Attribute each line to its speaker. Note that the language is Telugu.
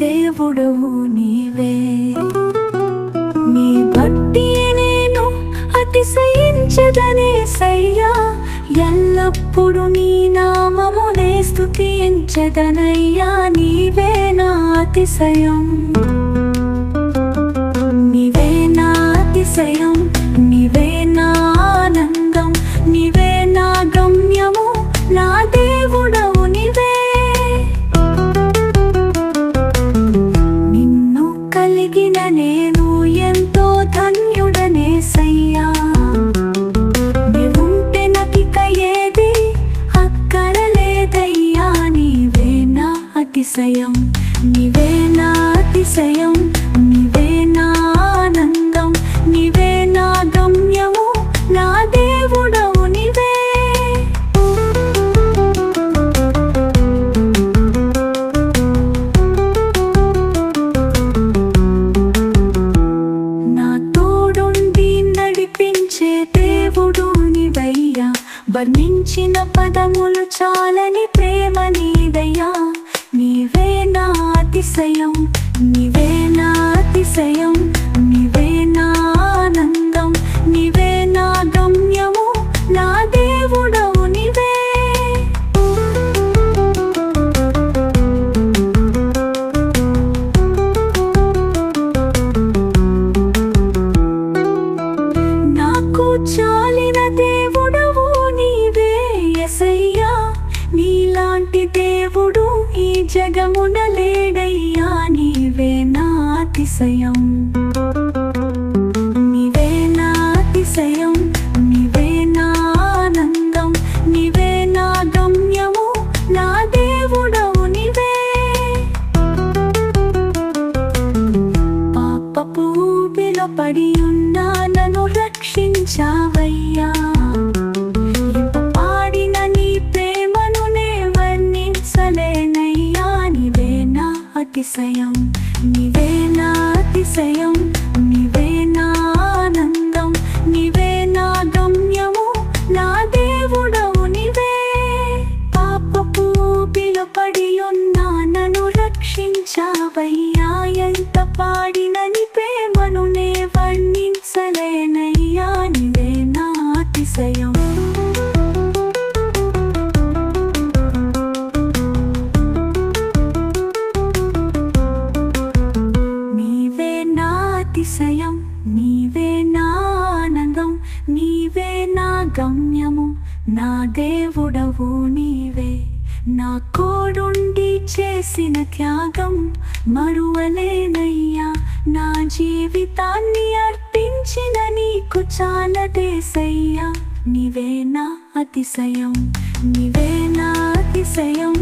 Speaker 1: దేవుడవు నీవే. నీ బట్టి నేను అతిశయించెదనేసయ్యా, ఎల్లప్పుడు నీ నామమునే స్తుతించెదనయ్యా. నీవే నా అతిశయం, నీవే నా అతిశయం, నీవే నా ఆనందం, నీవే నా గమ్యము, నా దేవుడవు నీవే. నిన్ను కలిగిన నేను ఎంతో ధన్యుడనేసయ్యా. నీవుంటే నాకిక ఏది అక్కరలేదయ్యా. నీవే నా అతిశయం, నీవే నా అతిశయం, నీవే నా ఆనందం, నీవే నా గమ్యము, నా దేవుడవు నీవే. నా తోడుండి నడిపించే దేవుడు నీవయ్యా. వర్ణించిన పదములు చాలని ప్రేమ నీదయ్యా. నీవే నా అతిశయం, నీవే నా అతిశయం, నీవే నా ఆనందం, నీవే నా గమ్యము, నా దేవుడవు నీవే. నాకు చాలిన దేవుడవు నీవే యేసయ్యా. నీలాంటి దేవుడు ఈ జగమున లేడయ్యా. నీవే నా అతిశయం, నీవే నా అతిశయం, నీవే నా ఆనందం, నీవే నా గమ్యము, నా దేవుడవు నీవే. పాపపు ఊబిలో పడి ఉన్నా నన్ను రక్షించావయ్యా. పాడిన నీ ప్రేమను నే వర్ణించలేనయ్యా. నీవే నా అతిశయం, నీవే నా అతిశయం, నీవే నా ఆనందం, నీవే నా గమ్యము, నా దేవుడవు నీవే. పాపపు ఊబిలో పడి ఉన్నా నన్ను రక్షించావయ్యా. ఎంత పాడిన నీ ప్రేమను నే వర్ణించలేనయ్యా. నీవే నా అతిశయం. నీవే నా అతిశయం, నీవే నా ఆనందం, నీవే నా గమ్యము, నా దేవుడవు నీవే. నా కోడుండి చేసిన త్యాగం మరువలేనయ్యా. నా జీవితాన్ని అర్పించిన నీకు చాలదేసయ్యా. నీవే నా అతిశయం, నీవే నా అతిశయం,